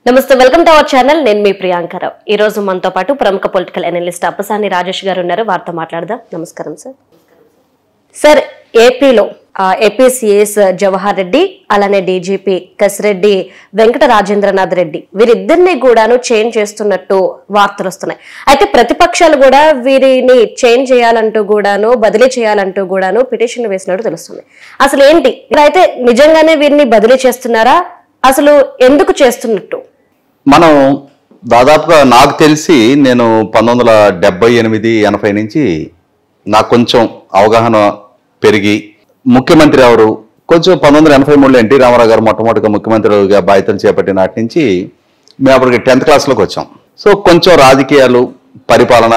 నమస్తే, welcome to our channel. నేను మీ ప్రియాంకరావు. ఈ రోజు మనతో పాటు ప్రముఖ పొలిటికల్ అనలిస్ట్ అప్పసాని రాజేష్ గారు ఉన్నారు. వారితో మాట్లాడదాం. నమస్కారం సార్. సార్, ఏపీలో ఏపీసీఎస్ జవహర్ రెడ్డి, అలానే డీజీపీ కసిరెడ్డి వెంకట రాజేంద్రనాథ్ రెడ్డి వీరిద్దరిని కూడాను చేంజ్ చేస్తున్నట్టు వార్తలు వస్తున్నాయి. అయితే ప్రతిపక్షాలు కూడా వీరిని చేంజ్ చేయాలంటూ కూడాను, బదిలీ చేయాలంటూ కూడాను పిటిషన్లు వేసినట్టు తెలుస్తుంది. అసలు ఏంటి, అయితే నిజంగానే వీరిని బదిలీ చేస్తున్నారా? అసలు ఎందుకు చేస్తున్నట్టు? మనం దాదాపుగా నాకు తెలిసి నేను 1978-80 నుంచి నాకు కొంచెం అవగాహన పెరిగి ముఖ్యమంత్రి ఎవరు కొంచెం 1983లో ఎన్టీ రామారావు గారు మొట్టమొదటిగా ముఖ్యమంత్రిగా బాధ్యతలు చేపట్టిన నాటి నుంచి మేము అప్పటికి 10th క్లాస్లోకి వచ్చాం. సో కొంచెం రాజకీయాలు, పరిపాలన,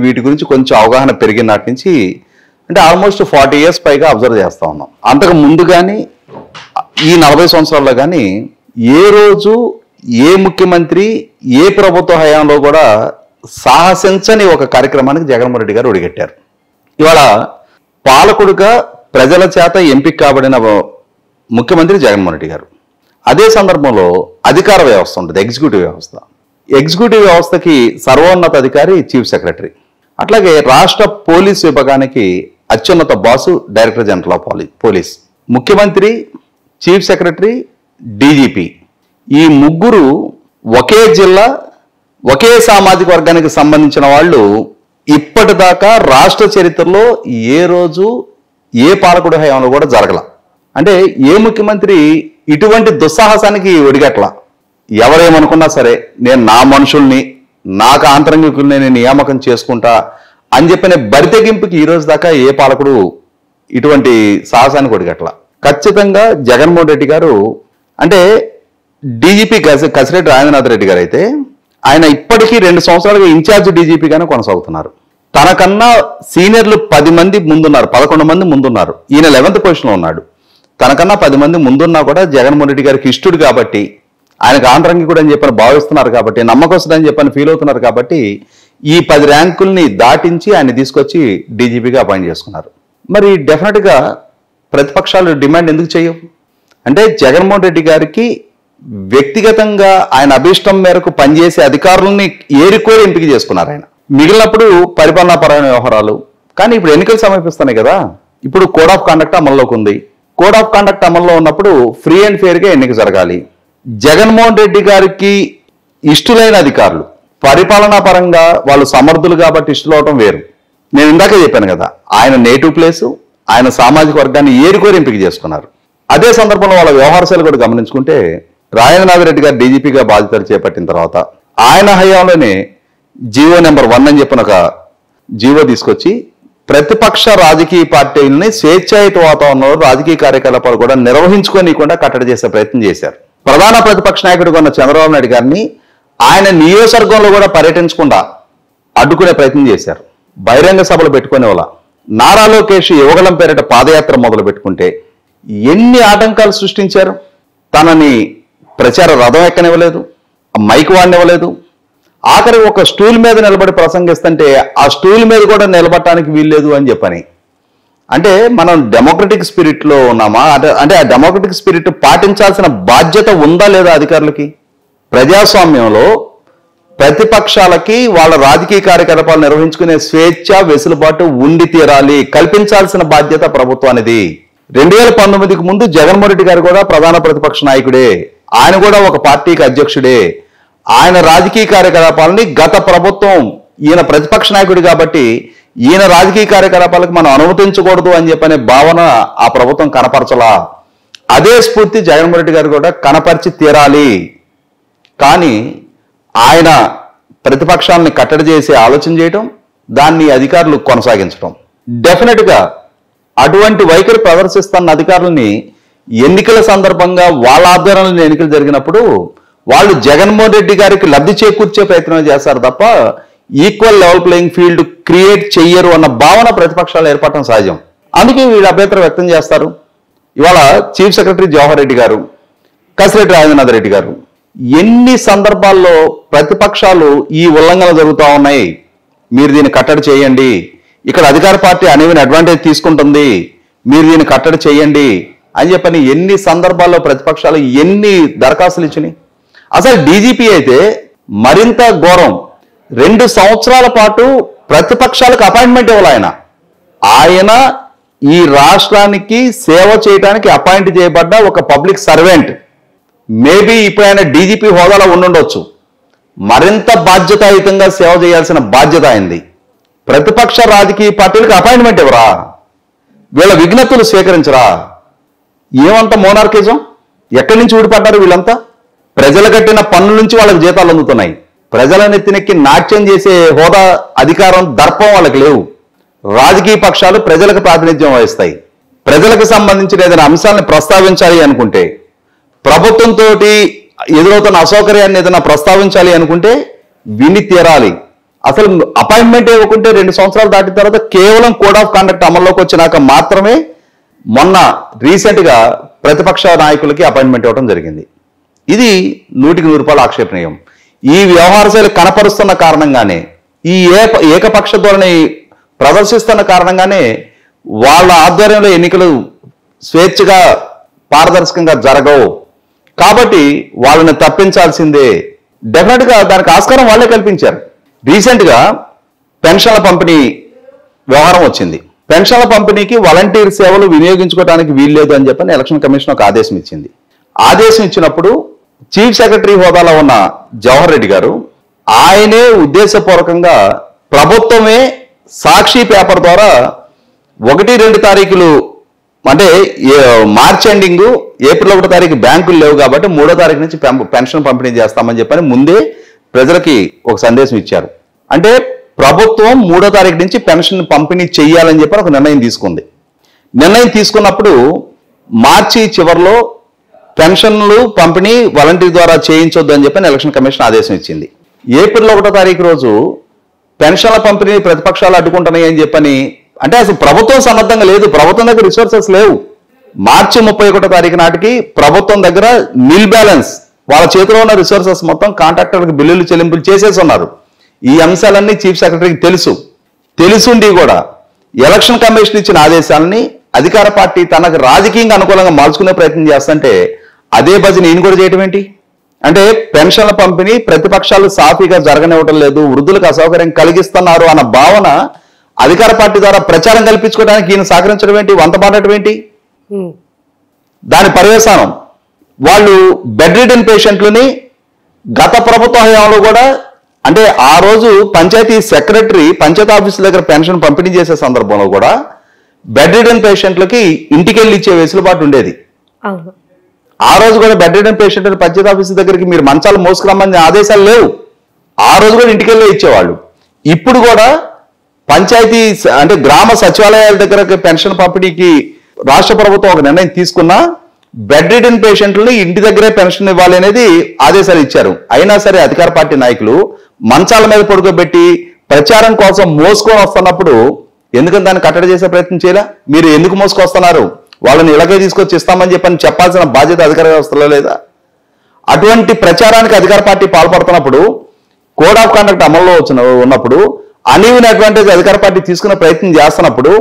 వీటి గురించి కొంచెం అవగాహన పెరిగిన నాటి నుంచి అంటే ఆల్మోస్ట్ 40 years పైగా అబ్జర్వ్ చేస్తూ ఉన్నాం. అంతకు ముందు కానీ ఈ 40 సంవత్సరాల్లో కానీ ఏ రోజు ఏ ముఖ్యమంత్రి ఏ ప్రభుత్వ హయాంలో కూడా సాహసించని ఒక కార్యక్రమానికి జగన్మోహన్ రెడ్డి గారు ఒడిగట్టారు. ఇవాళ పాలకుడుగా ప్రజల చేత ఎంపిక కాబడిన ముఖ్యమంత్రి జగన్మోహన్ రెడ్డి గారు. అదే సందర్భంలో అధికార వ్యవస్థ ఉంటుంది, ఎగ్జిక్యూటివ్ వ్యవస్థ. ఎగ్జిక్యూటివ్ వ్యవస్థకి సర్వోన్నత అధికారి చీఫ్ సెక్రటరీ. అట్లాగే రాష్ట్ర పోలీస్ విభాగానికి అత్యున్నత boss director general of police. ముఖ్యమంత్రి, చీఫ్ సెక్రటరీ, డీజీపీ ఈ ముగ్గురు ఒకే జిల్లా, ఒకే సామాజిక వర్గానికి సంబంధించిన వాళ్ళు ఇప్పటిదాకా రాష్ట్ర చరిత్రలో ఏ రోజు ఏ పాలకుడి హయాంలో కూడా జరగల. అంటే ఏ ముఖ్యమంత్రి ఇటువంటి దుస్సాహసానికి ఒడిగట్ల. ఎవరేమనుకున్నా సరే నేను నా మనుషుల్ని, నాకు ఆంతరంగికుల్ని నేను నియామకం చేసుకుంటా అని చెప్పిన బరితెగింపుకి ఈ రోజు దాకా ఏ పాలకుడు ఇటువంటి సాహసానికి ఒడిగట్ల. ఖచ్చితంగా జగన్మోహన్ రెడ్డి గారు అంటే డీజీపీ కసిరెడ్డి రాజేంద్రనాథ్ రెడ్డి గారు అయితే ఆయన ఇప్పటికీ 2 సంవత్సరాలుగా ఇన్ఛార్జ్ డీజీపీగానే కొనసాగుతున్నారు. తనకన్నా సీనియర్లు 10 మంది ముందున్నారు, 11 మంది ముందున్నారు. ఈయన 11th పొజిషన్లో ఉన్నాడు. తనకన్నా 10 మంది ముందున్నా కూడా జగన్మోహన్ రెడ్డి గారికి ఇష్టడు కాబట్టి, ఆయనకు ఆంతరంగికుడు అని చెప్పని భావిస్తున్నారు కాబట్టి, నమ్మకస్తుడని చెప్పని ఫీల్ అవుతున్నారు కాబట్టి ఈ 10 ర్యాంకుల్ని దాటించి ఆయన తీసుకొచ్చి డీజీపీగా అపాయింట్ చేసుకున్నారు. మరి డెఫినెట్గా ప్రతిపక్షాలు డిమాండ్ ఎందుకు చేయవు? అంటే జగన్మోహన్ రెడ్డి గారికి వ్యక్తిగతంగా ఆయన అభిష్టం మేరకు పనిచేసే అధికారులని ఏరికోరి ఎంపిక చేసుకున్నారు ఆయన. మిగిలినప్పుడు పరిపాలనాపరమైన వ్యవహారాలు. కానీ ఇప్పుడు ఎన్నికలు సమీపిస్తున్నాయి కదా, ఇప్పుడు కోడ్ ఆఫ్ కాండక్ట్ అమల్లోకి ఉంది. కోడ్ ఆఫ్ కాండక్ట్ అమల్లో ఉన్నప్పుడు ఫ్రీ అండ్ ఫెయిర్గా ఎన్నిక జరగాలి. జగన్మోహన్ రెడ్డి గారికి ఇష్టలైన అధికారులు పరిపాలనా పరంగా వాళ్ళు సమర్థులు కాబట్టి ఇష్టలవటం వేరు. నేను ఇందాకే చెప్పాను కదా, ఆయన నేటివ్ ప్లేసు, ఆయన సామాజిక వర్గాన్ని ఏరికోరి ఎంపిక చేసుకున్నారు. అదే సందర్భంలో వాళ్ళ వ్యవహారశాలు కూడా గమనించుకుంటే రాజేంద్రనాథ్ రెడ్డి గారు డీజీపీగా బాధ్యతలు చేపట్టిన తర్వాత ఆయన హయాంలోనే జీవో నెంబర్ 1 అని చెప్పిన ఒక జీవో తీసుకొచ్చి ప్రతిపక్ష రాజకీయ పార్టీలని స్వేచ్ఛాయుత వాతావరణంలో రాజకీయ కార్యకలాపాలు కూడా నిర్వహించుకోనీయకుండా కట్టడి చేసే ప్రయత్నం చేశారు. ప్రధాన ప్రతిపక్ష నాయకుడిగా ఉన్న చంద్రబాబు నాయుడు గారిని ఆయన నియోజకవర్గంలో కూడా పర్యటించకుండా అడ్డుకునే ప్రయత్నం చేశారు. బహిరంగ సభలు పెట్టుకునే వాళ్ళ నారా లోకేష్ యువగళం పేరిట పాదయాత్ర మొదలు పెట్టుకుంటే ఎన్ని ఆటంకాలు సృష్టించారు. తనని ప్రచార రథం ఎక్కనివ్వలేదు, మైక్ వాడినివ్వలేదు. ఆఖరి ఒక స్టూల్ మీద నిలబడి ప్రసంగిస్తుంటే ఆ స్టూల్ మీద కూడా నిలబడటానికి వీల్లేదు అని చెప్పని. అంటే మనం డెమోక్రటిక్ స్పిరిట్లో ఉన్నామా? అంటే ఆ డెమోక్రటిక్ స్పిరిట్ పాటించాల్సిన బాధ్యత ఉందా లేదా అధికారులకి? ప్రజాస్వామ్యంలో ప్రతిపక్షాలకి వాళ్ళ రాజకీయ కార్యకలాపాలు నిర్వహించుకునే స్వేచ్ఛ, వెసులుబాటు ఉండి తీరాలి, కల్పించాల్సిన బాధ్యత ప్రభుత్వానిది. 2019కి ముందు జగన్మోహన్ రెడ్డి గారు కూడా ప్రధాన ప్రతిపక్ష నాయకుడే, ఆయన కూడా ఒక పార్టీకి అధ్యక్షుడే. ఆయన రాజకీయ కార్యకలాపాలని గత ప్రభుత్వం, ఈయన ప్రతిపక్ష నాయకుడు కాబట్టి ఈయన రాజకీయ కార్యకలాపాలకు మనం అనుమతించకూడదు అని చెప్పనే భావన ఆ ప్రభుత్వం కనపరచలా. అదే స్ఫూర్తి జగన్మోహన్ రెడ్డి గారు కూడా కనపరిచి తీరాలి. కానీ ఆయన ప్రతిపక్షాలని కట్టడి చేసే ఆలోచన చేయటం, దాన్ని అధికారులు కొనసాగించడం. డెఫినెట్గా అటువంటి వైఖరి ప్రదర్శిస్తున్న అధికారులని ఎన్నికల సందర్భంగా వాళ్ళ ఆధ్వర్యంలో ఎన్నికలు జరిగినప్పుడు వాళ్ళు జగన్మోహన్ రెడ్డి గారికి లబ్ధి చేకూర్చే ప్రయత్నం చేస్తారు తప్ప equal level playing field create చెయ్యరు అన్న భావన ప్రతిపక్షాలు ఏర్పడటం సహజం. అందుకే వీళ్ళు అభ్యంతరం వ్యక్తం చేస్తారు. ఇవాళ చీఫ్ సెక్రటరీ జవహర్ రెడ్డి గారు, కసిరెడ్డి రాజేంద్రనాథ్ రెడ్డి గారు ఎన్ని సందర్భాల్లో ప్రతిపక్షాలు ఈ ఉల్లంఘన జరుగుతూ ఉన్నాయి, మీరు దీన్ని కట్టడి చేయండి, ఇక్కడ అధికార పార్టీ అనేవిని అడ్వాంటేజ్ తీసుకుంటుంది, మీరు దీన్ని కట్టడి చేయండి అని చెప్పని ఎన్ని సందర్భాల్లో ప్రతిపక్షాలు ఎన్ని దరఖాస్తులు ఇచ్చినాయి. అసలు డీజీపీ అయితే మరింత ఘోరం. 2 సంవత్సరాల పాటు ప్రతిపక్షాలకు అపాయింట్మెంట్ ఇవ్వాలి. ఆయన ఈ రాష్ట్రానికి సేవ చేయడానికి అపాయింట్ చేయబడ్డ ఒక పబ్లిక్ సర్వెంట్. మేబీ ఇప్పుడు ఆయన డీజీపీ హోదాలో ఉండుండొచ్చు. మరింత బాధ్యతాయుతంగా సేవ చేయాల్సిన బాధ్యత అయింది. ప్రతిపక్ష రాజకీయ పార్టీలకు అపాయింట్మెంట్ ఇవ్వరా? వీళ్ళ విజ్ఞప్తులు స్వీకరించరా? ఏమంత మోనార్కిజం? ఎక్కడి నుంచి ఊడిపడ్డారు వీళ్ళంతా? ప్రజలు కట్టిన పన్నుల నుంచి వాళ్ళకి జీతాలు అందుతున్నాయి. ప్రజల నెత్తినెక్కి నాట్యం చేసే హోదా, అధికారం, దర్పం వాళ్ళకి లేవు. రాజకీయ పక్షాలు ప్రజలకు ప్రాతినిధ్యం వహిస్తాయి. ప్రజలకు సంబంధించిన ఏదైనా అంశాలను ప్రస్తావించాలి అనుకుంటే, ప్రభుత్వంతో ఎదురవుతున్న అసౌకర్యాన్ని ఏదైనా ప్రస్తావించాలి అనుకుంటే విని తీరాలి. అసలు అపాయింట్మెంట్ ఇవ్వకుంటే 2 సంవత్సరాలు దాటిన తర్వాత కేవలం కోడ్ ఆఫ్ కండక్ట్ అమల్లోకి వచ్చినాక మాత్రమే మొన్న రీసెంట్గా ప్రతిపక్ష నాయకులకి అపాయింట్మెంట్ ఇవ్వడం జరిగింది. ఇది 100% ఆక్షేపణీయం. ఈ వ్యవహార శైలి కనపరుస్తున్న కారణంగానే, ఈ ఏకపక్ష ధోరణి ప్రదర్శిస్తున్న కారణంగానే వాళ్ళ ఆధ్వర్యంలో ఎన్నికలు స్వేచ్ఛగా పారదర్శకంగా జరగవు. కాబట్టి వాళ్ళని తప్పించాల్సిందే. డెఫినెట్గా దానికి ఆస్కారం వాళ్ళే కల్పించారు. రీసెంట్గా పెన్షన్ల పంపిణీ వ్యవహారం వచ్చింది. పెన్షన్ల పంపిణీకి వాలంటీర్ సేవలు వినియోగించుకోవడానికి వీల్లేదు అని చెప్పని ఎలక్షన్ కమిషన్ ఒక ఆదేశం ఇచ్చింది. ఆదేశం ఇచ్చినప్పుడు చీఫ్ సెక్రటరీ హోదాలో ఉన్న జవహర్ రెడ్డి గారు ఆయనే ఉద్దేశపూర్వకంగా ప్రభుత్వమే సాక్షి పేపర్ ద్వారా 1-2 తారీఖులు, అంటే మార్చి ఎండింగ్, ఏప్రిల్ 1 తారీఖు బ్యాంకులు లేవు కాబట్టి 3వ తారీఖు నుంచి పెన్షన్ పంపిణీ చేస్తామని చెప్పని ముందే ప్రజలకి ఒక సందేశం ఇచ్చారు. అంటే ప్రభుత్వం 3వ తారీఖు నుంచి పెన్షన్ పంపిణీ చేయాలని చెప్పి ఒక నిర్ణయం తీసుకుంది. నిర్ణయం తీసుకున్నప్పుడు మార్చి చివరిలో పెన్షన్లు పంపిణీ వాలంటీర్ ద్వారా చేయించొద్దు అని చెప్పని ఎలక్షన్ కమిషన్ ఆదేశం ఇచ్చింది. ఏప్రిల్ 1వ తారీఖు రోజు పెన్షన్ల పంపిణీ ప్రతిపక్షాలు అడ్డుకుంటున్నాయి అని చెప్పని, అంటే అసలు ప్రభుత్వం సన్నద్ధంగా లేదు, ప్రభుత్వం దగ్గర రిసోర్సెస్ లేవు. మార్చి 31వ తారీఖు నాటికి ప్రభుత్వం దగ్గర నిల్ బ్యాలెన్స్, వాళ్ళ చేతిలో ఉన్న రిసోర్సెస్ మొత్తం కాంట్రాక్టర్లకు బిల్లులు చెల్లింపులు చేసేసి ఉన్నారు. ఈ అంశాలన్నీ చీఫ్ సెక్రటరీకి తెలుసుండి కూడా ఎలక్షన్ కమిషన్ ఇచ్చిన ఆదేశాలని అధికార పార్టీ తనకు రాజకీయంగా అనుకూలంగా మార్చుకునే ప్రయత్నం చేస్తుంటే అదే భజన ఈయన కూడా చేయటం ఏంటి? అంటే పెన్షన్ల పంపిణీ ప్రతిపక్షాలు సాఫీగా జరగనివ్వడం లేదు, వృద్ధులకు అసౌకర్యం కలిగిస్తున్నారు అన్న భావన అధికార పార్టీ ద్వారా ప్రచారం కల్పించుకోవడానికి ఈయన సహకరించడం ఏంటి, వంత పాడటం ఏంటి? దాని పర్యవసానం వాళ్ళు బెడ్ రిడెన్ పేషెంట్లని గత ప్రభుత్వ హయాంలో కూడా, అంటే ఆ రోజు పంచాయతీ సెక్రటరీ పంచాయతీ ఆఫీసుల దగ్గర పెన్షన్ పంపిణీ చేసే సందర్భంలో కూడా బెడ్ రిడెన్ పేషెంట్లకి ఇంటికెళ్ళి ఇచ్చే వెసులుబాటు ఉండేది. ఆ రోజు కూడా bedridden patient panchayat office దగ్గరికి మీరు మంచాలు మోసుకురమ్మని ఆదేశాలు లేవు. ఆ రోజు కూడా ఇంటికెళ్ళే ఇచ్చేవాళ్ళు. ఇప్పుడు కూడా పంచాయతీ, అంటే గ్రామ సచివాలయాల దగ్గర పెన్షన్ పంపిణీకి రాష్ట్ర ప్రభుత్వం ఒక నిర్ణయం తీసుకున్నా బెడ్ రిడెన్ పేషెంట్లని ఇంటి దగ్గరే పెన్షన్ ఇవ్వాలి అనేది ఆదేశాలు ఇచ్చారు. అయినా సరే అధికార పార్టీ నాయకులు మంచాల మీద పడుకోబెట్టి ప్రచారం కోసం మోసుకొని వస్తున్నప్పుడు ఎందుకని దాన్ని కట్టడి చేసే ప్రయత్నం చేయాలా? మీరు ఎందుకు మోసుకొస్తున్నారు? వాళ్ళని ఇలాగే తీసుకొచ్చి ఇస్తామని చెప్పని చెప్పాల్సిన బాధ్యత అధికార వ్యవస్థలో లేదా? అటువంటి ప్రచారానికి అధికార పార్టీ పాల్పడుతున్నప్పుడు, కోడ్ ఆఫ్ కండక్ట్ అమల్లో ఉన్నప్పుడు, అన్ఈవెన్ అడ్వాంటేజ్ అధికార పార్టీ తీసుకునే ప్రయత్నం చేస్తున్నప్పుడు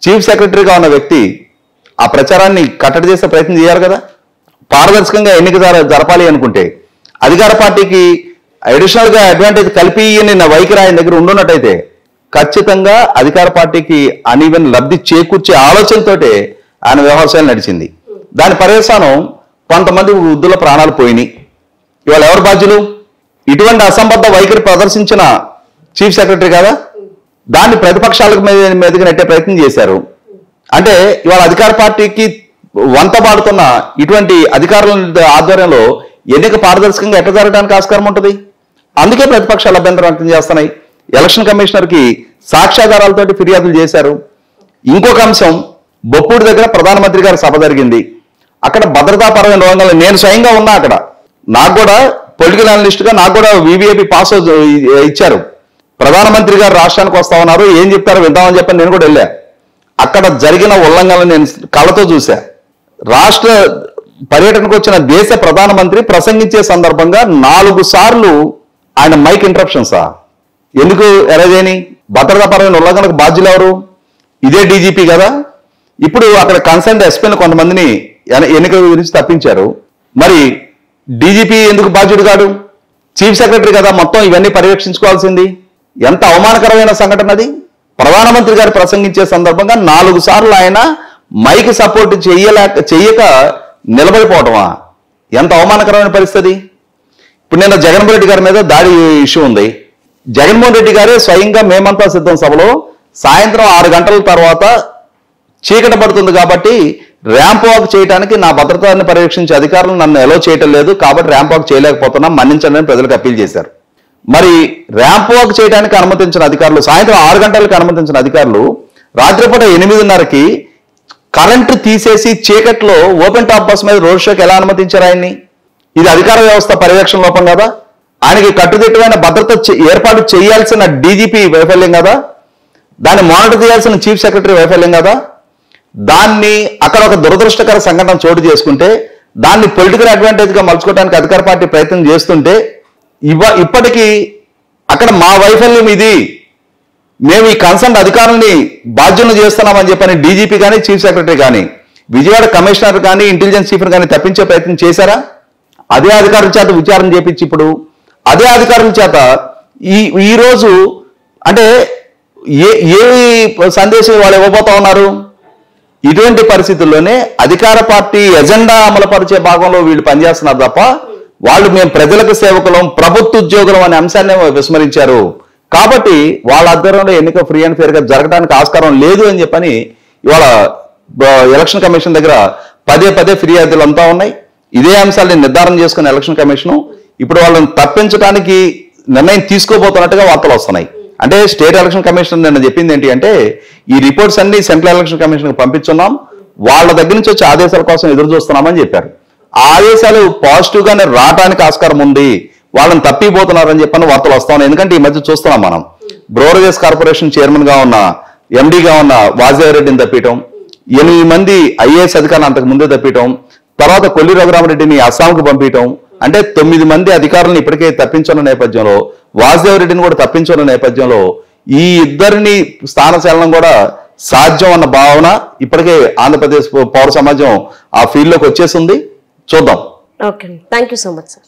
చీఫ్ సెక్రటరీగా ఉన్న వ్యక్తి ఆ ప్రచారాన్ని కట్టడి చేసే ప్రయత్నం చేయాలి కదా. పారదర్శకంగా ఎన్నిక జరపాలి అనుకుంటే అధికార పార్టీకి అడిషనల్ గా అడ్వాంటేజ్ కలిపి నిన్న వైఖరి ఆయన దగ్గర ఉండున్నట్టయితే ఖచ్చితంగా అధికార పార్టీకి అన్ఈవెన్ లబ్ధి చేకూర్చే ఆలోచనతోటే ఆయన వ్యవహారాలు నడిచింది. దాని పర్యవసానం కొంతమంది వృద్ధుల ప్రాణాలు పోయినాయి. ఇవాళ ఎవరు బాధ్యులు? ఇటువంటి అసంబద్ధ వైఖరి ప్రదర్శించిన చీఫ్ సెక్రటరీ కదా. దాన్ని ప్రతిపక్షాలకు మీదకి నెట్టే ప్రయత్నం చేశారు. అంటే ఇవాళ అధికార పార్టీకి వంత పాడుతున్న ఇటువంటి అధికారుల ఆధ్వర్యంలో ఎన్నిక పారదర్శకంగా ఎట్లా జరగడానికి ఆస్కారం ఉంటుంది? అందుకే ప్రతిపక్షాలు అభ్యంతరం వ్యక్తం చేస్తున్నాయి. ఎలక్షన్ కమిషనర్కి సాక్ష్యాధారాలతోటి ఫిర్యాదులు చేశారు. ఇంకొక అంశం, బొప్పూడి దగ్గర ప్రధానమంత్రి గారి సభ జరిగింది. అక్కడ భద్రతాపరమైన రోగాలు నేను స్వయంగా ఉన్నా. అక్కడ నాకు కూడా పొలిటికల్ అనలిస్ట్గా నాకు కూడా వివిఐపి పాస్ ఇచ్చారు. ప్రధానమంత్రి గారు రాష్ట్రానికి వస్తా ఉన్నారు, ఏం చెప్తారో విందామని చెప్పని నేను కూడా వెళ్ళా. అక్కడ జరిగిన ఉల్లంఘనలు నేను కళ్ళతో చూశా. రాష్ట్ర పర్యటనకు వచ్చిన దేశ ప్రధానమంత్రి ప్రసంగించే సందర్భంగా 4 సార్లు ఆయన మైక్ ఇంటరప్షన్సా? ఎందుకు ఎలాగేని? భద్రతాపరమైన ఉల్లంఘనకు బాధ్యులు ఎవరు? ఇదే డీజీపీ కదా. ఇప్పుడు అక్కడ కన్సర్న్ ఎస్పీని కొంతమందిని ఎన్నికల గురించి తప్పించారు. మరి డీజీపీ ఎందుకు బాధ్యుడు కాడు? చీఫ్ సెక్రటరీ కదా మొత్తం ఇవన్నీ పర్యవేక్షించుకోవాల్సింది. ఎంత అవమానకరమైన సంఘటన అది. ప్రధానమంత్రి గారు ప్రసంగించే సందర్భంగా 4 సార్లు ఆయన మైక్ సపోర్ట్ చెయ్యక నిలబడిపోవటమా? ఎంత అవమానకరమైన పరిస్థితి. ఇప్పుడు నిన్న జగన్మోహన్ రెడ్డి గారి మీద దాడి ఇష్యూ ఉంది. జగన్మోహన్ రెడ్డి గారే స్వయంగా మేమంతా సిద్ధం సభలో సాయంత్రం 6 గంటల తర్వాత చీకట పడుతుంది కాబట్టి ర్యాంప్ వాక్ చేయడానికి నా భద్రతాన్ని పర్యవేక్షించే అధికారులు నన్ను ఎలో చేయటం లేదు, కాబట్టి ర్యాంప్ వాక్ చేయలేకపోతున్నా, మన్నించండి అని ప్రజలకు అప్పీల్ చేశారు. మరి ర్యాంప్ వాక్ చేయడానికి అనుమతించిన అధికారులు, సాయంత్రం 6 గంటలకు అనుమతించిన అధికారులు రాత్రిపూట 8:30కి కరెంటు తీసేసి చీకట్లో ఓపెన్ టాప్ బస్ మీద రోడ్ షోకి ఎలా అనుమతించారు ఆయన్ని? ఇది అధికార వ్యవస్థ పర్యవేక్షణ లోపం కదా? ఆయనకి కట్టుదిట్టమైన భద్రత ఏర్పాటు చేయాల్సిన డీజీపీ వైఫల్యం కదా? దాన్ని మానిటర్ చేయాల్సిన చీఫ్ సెక్రటరీ వైఫల్యం కదా? దాన్ని అక్కడ ఒక దురదృష్టకర సంఘటన చోటు చేసుకుంటే దాన్ని పొలిటికల్ అడ్వాంటేజ్గా మలుచుకోవడానికి అధికార పార్టీ ప్రయత్నం చేస్తుంటే ఇప్పటికీ అక్కడ మా వైఫల్యం ఇది, మేము ఈ కన్సర్న్ అధికారుల్ని బాధ్యులను చేస్తున్నామని చెప్పని డీజీపీ కానీ చీఫ్ సెక్రటరీ కానీ విజయవాడ కమిషనర్ కానీ ఇంటెలిజెన్స్ చీఫ్ని కానీ తప్పించే ప్రయత్నం చేశారా? అదే అధికారుల చేత విచారణ చేపించి ఇప్పుడు అదే అధికారుల చేత ఈరోజు అంటే ఏమి సందేశం వాళ్ళు ఇవ్వబోతా ఉన్నారు? ఇటువంటి పరిస్థితుల్లోనే అధికార పార్టీ ఎజెండా అమలుపరిచే భాగంలో వీళ్ళు పనిచేస్తున్నారు తప్ప వాళ్ళు మేము ప్రజలకు సేవకులం, ప్రభుత్వ ఉద్యోగులం అనే అంశాన్ని విస్మరించారు. కాబట్టి వాళ్ళ ఆధ్వర్యంలో ఎన్నిక ఫ్రీ అండ్ ఫేర్ గా జరగడానికి ఆస్కారం లేదు అని చెప్పని ఇవాళ ఎలక్షన్ కమిషన్ దగ్గర పదే ఫిర్యాదులు అంతా ఉన్నాయి. ఇదే అంశాన్ని నిర్ధారణ చేసుకున్న ఎలక్షన్ కమిషన్ ఇప్పుడు వాళ్ళని తప్పించడానికి నిర్ణయం తీసుకోబోతున్నట్టుగా వార్తలు వస్తున్నాయి. అంటే స్టేట్ ఎలక్షన్ కమిషన్ నిన్న చెప్పింది ఏంటి అంటే ఈ రిపోర్ట్స్ అన్ని సెంట్రల్ ఎలక్షన్ కమిషన్కి పంపించున్నాం, వాళ్ళ దగ్గర నుంచి వచ్చే ఆదేశాల కోసం ఎదురు చూస్తున్నామని చెప్పారు. ఆ ఆదేశాలు పాజిటివ్ గానే రావడానికి ఆస్కారం ఉంది, వాళ్ళని తప్పిపోతున్నారని చెప్పని వార్తలు వస్తా ఉన్నాయి. ఎందుకంటే ఈ మధ్య చూస్తున్నాం మనం బ్రోరేజెస్ కార్పొరేషన్ చైర్మన్ గా ఉన్న ఎండీగా ఉన్న వాసుదేవరెడ్డిని తప్పియటం, 8 మంది ఐఏఎస్ అధికారులు అంతకు ముందే తప్పియటం, తర్వాత కొల్లి రఘురామరెడ్డిని అస్సాంకు పంపించడం, అంటే 9 మంది అధికారులను ఇప్పటికే తప్పించున్న నేపథ్యంలో వాసుదేవరెడ్డిని కూడా తప్పించున్న నేపథ్యంలో ఈ ఇద్దరిని స్థానచలనం కూడా సాధ్యం అన్న భావన ఇప్పటికే ఆంధ్రప్రదేశ్ పౌర సమాజం ఆ ఫీల్డ్ లోకి వచ్చేసింది. చూద్దాం. Okay, thank you so much sir.